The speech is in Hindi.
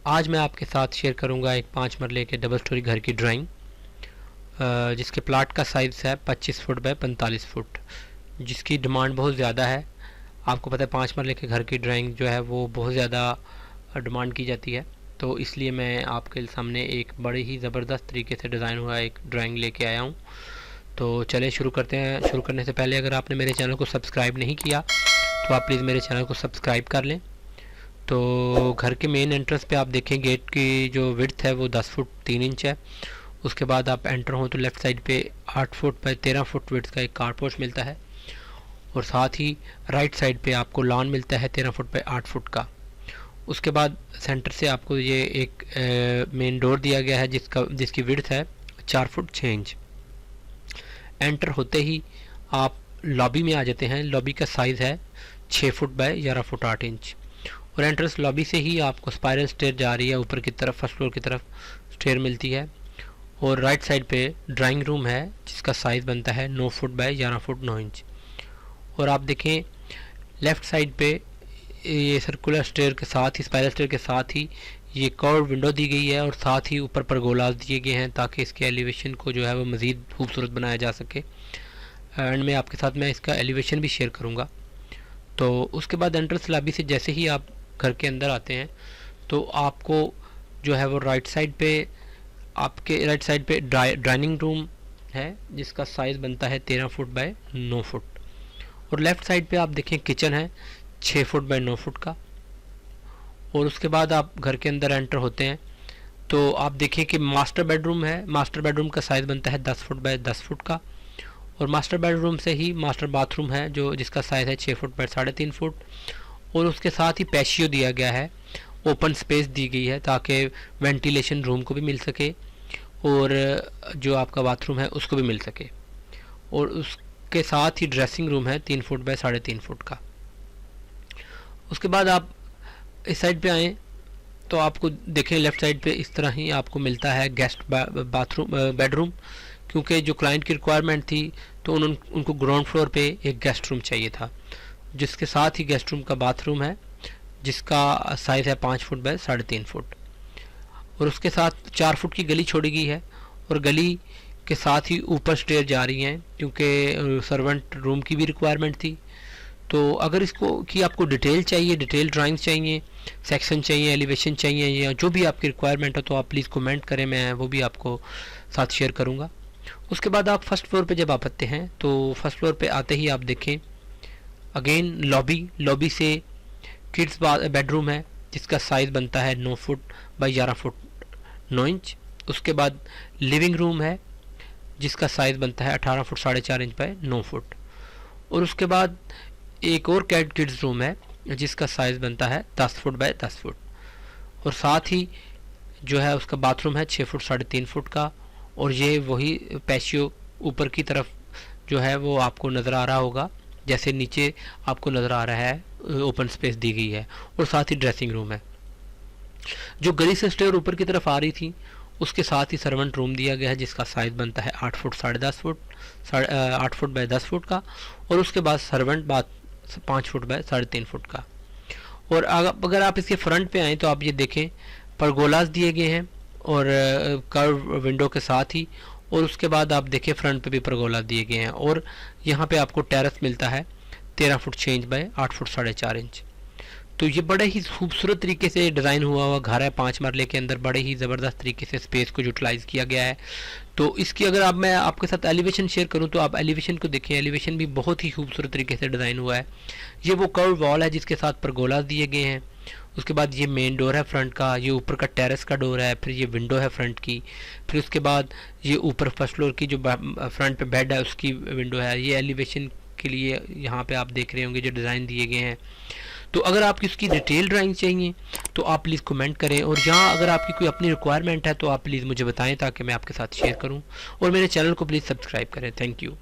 आज मैं आपके साथ शेयर करूंगा एक 5 मरले के डबल स्टोरी घर की ड्राइंग, जिसके प्लाट का साइज़ है 25 फुट बाय 45 फुट, जिसकी डिमांड बहुत ज़्यादा है। आपको पता है 5 मरले के घर की ड्राइंग जो है वो बहुत ज़्यादा डिमांड की जाती है, तो इसलिए मैं आपके सामने एक बड़ी ही ज़बरदस्त तरीके से डिज़ाइन हुआ एक ड्राइंग लेके आया हूँ। तो चलिए शुरू करते हैं। शुरू करने से पहले अगर आपने मेरे चैनल को सब्सक्राइब नहीं किया तो आप प्लीज़ मेरे चैनल को सब्सक्राइब कर लें। तो घर के मेन एंट्रेंस पे आप देखें गेट की जो विड्थ है वो 10 फुट 3 इंच है। उसके बाद आप एंटर हों तो लेफ़्ट साइड पे 8 फुट बाय 13 फुट विड्थ का एक कारपोर्च मिलता है, और साथ ही राइट साइड पे आपको लॉन मिलता है 13 फुट बाय 8 फुट का। उसके बाद सेंटर से आपको ये एक मेन डोर दिया गया है जिसकी विड्थ है 4 फुट 6 इंच। एंटर होते ही आप लॉबी में आ जाते हैं। लॉबी का साइज़ है 6 फुट बाय 11 फुट 8 इंच, और एंट्रेंस लॉबी से ही आपको स्पाइरल स्टेयर जा रही है ऊपर की तरफ, फर्स्ट फ्लोर की तरफ स्टेयर मिलती है। और राइट साइड पे ड्राइंग रूम है जिसका साइज़ बनता है 9 फुट बाय 11 फुट 9 इंच। और आप देखें लेफ़्ट साइड पे ये सर्कुलर स्टेयर के साथ ही, स्पाइरल स्टेयर के साथ ही ये कर्व विंडो दी गई है, और साथ ही ऊपर परगोलाज दिए गए हैं ताकि इसके एलिवेशन को जो है वो मज़ीद खूबसूरत बनाया जा सके। एंड में आपके साथ मैं इसका एलिवेशन भी शेयर करूँगा। तो उसके बाद एंट्रेंस लॉबी से जैसे ही आप घर के अंदर आते हैं तो आपको जो है वो राइट साइड पे डाइनिंग रूम है जिसका साइज़ बनता है 13 फुट बाय 9 फुट। और लेफ़्ट साइड पे आप देखें किचन है 6 फुट बाय 9 फुट का। और उसके बाद आप घर के अंदर एंटर होते हैं तो आप देखें कि मास्टर बेडरूम है। मास्टर बेडरूम का साइज़ बनता है 10 फुट बाय 10 फुट का। और मास्टर बेडरूम से ही मास्टर बाथरूम है जिसका साइज़ है 6 फुट बाय 3.5 फुट। और उसके साथ ही पैशियो दिया गया है, ओपन स्पेस दी गई है ताकि वेंटिलेशन रूम को भी मिल सके और जो आपका बाथरूम है उसको भी मिल सके। और उसके साथ ही ड्रेसिंग रूम है 3 फुट बाय 3.5 फुट का। उसके बाद आप इस साइड पे आएँ तो आपको देखें लेफ़्ट साइड पे इस तरह ही आपको मिलता है गेस्ट बेडरूम, क्योंकि जो क्लाइंट की रिक्वायरमेंट थी तो उनको ग्राउंड फ्लोर पे एक गेस्ट रूम चाहिए था, जिसके साथ ही गेस्ट रूम का बाथरूम है जिसका साइज़ है 5 फुट बाय 3.5 फुट। और उसके साथ 4 फुट की गली छोड़ी गई है, और गली के साथ ही ऊपर स्टेयर जा रही हैं क्योंकि सर्वेंट रूम की भी रिक्वायरमेंट थी। तो अगर इसको कि आपको डिटेल चाहिए, डिटेल ड्राइंग्स चाहिए, सेक्शन चाहिए, एलिवेशन चाहिए, या जो भी आपकी रिक्वायरमेंट हो तो आप प्लीज़ कमेंट करें, मैं वो भी आपको साथ शेयर करूँगा। उसके बाद आप फर्स्ट फ्लोर पे जब आप आते हैं तो फर्स्ट फ्लोर पे आते ही आप देखें अगेन लॉबी से किड्स बेडरूम है जिसका साइज़ बनता है 9 फुट बाय 11 फुट 9 इंच। उसके बाद लिविंग रूम है जिसका साइज़ बनता है 18 फुट 4.5 इंच बाय 9 फुट। और उसके बाद एक और किड्स रूम है जिसका साइज़ बनता है 10 फुट बाय 10 फुट। और साथ ही जो है उसका बाथरूम है 6 फुट 3.5 फुट का। और ये वही पैशियो ऊपर की तरफ जो है वो आपको नज़र आ रहा होगा, जैसे नीचे आपको नज़र आ रहा है ओपन स्पेस दी गई है। और साथ ही ड्रेसिंग रूम है। जो गली से स्टेयर ऊपर की तरफ आ रही थी उसके साथ ही सर्वेंट रूम दिया गया है जिसका साइज़ बनता है 8 फुट 8 फुट बाय 10 फुट का। और उसके बाद servant bath 5 foot by 3.5 foot का। और अगर आप इसके फ्रंट पे आएँ तो आप ये देखें परगोलाज दिए गए हैं और कर्व विंडो के साथ ही। और उसके बाद आप देखें फ्रंट पे भी परगोला दिए गए हैं, और यहाँ पे आपको टेरेस मिलता है 13 foot 6 inch by 8 foot 4.5 inch. तो ये बड़े ही खूबसूरत तरीके से डिज़ाइन हुआ घर है 5 मरले के अंदर। बड़े ही ज़बरदस्त तरीके से स्पेस को यूटिलाइज़ किया गया है। तो इसकी अगर मैं आपके साथ एलिवेशन शेयर करूं तो आप एलिवेशन को देखें, एलिवेशन भी बहुत ही खूबसूरत तरीके से डिज़ाइन हुआ है। ये वो कर्व वॉल है जिसके साथ परगोलाज दिए गए हैं। उसके बाद ये मेन डोर है फ्रंट का, ये ऊपर का टेरेस का डोर है, फिर ये विंडो है फ्रंट की, फिर उसके बाद ये ऊपर फर्स्ट फ्लोर की जो फ्रंट पे बेड है उसकी विंडो है। ये एलिवेशन के लिए यहाँ पे आप देख रहे होंगे जो डिज़ाइन दिए गए हैं। तो अगर आपकी उसकी डिटेल ड्राइंग चाहिए तो आप प्लीज़ कमेंट करें, और यहाँ अगर आपकी कोई अपनी रिक्वायरमेंट है तो आप प्लीज़ मुझे बताएं ताकि मैं आपके साथ शेयर करूँ। और मेरे चैनल को प्लीज़ सब्सक्राइब करें। Thank you.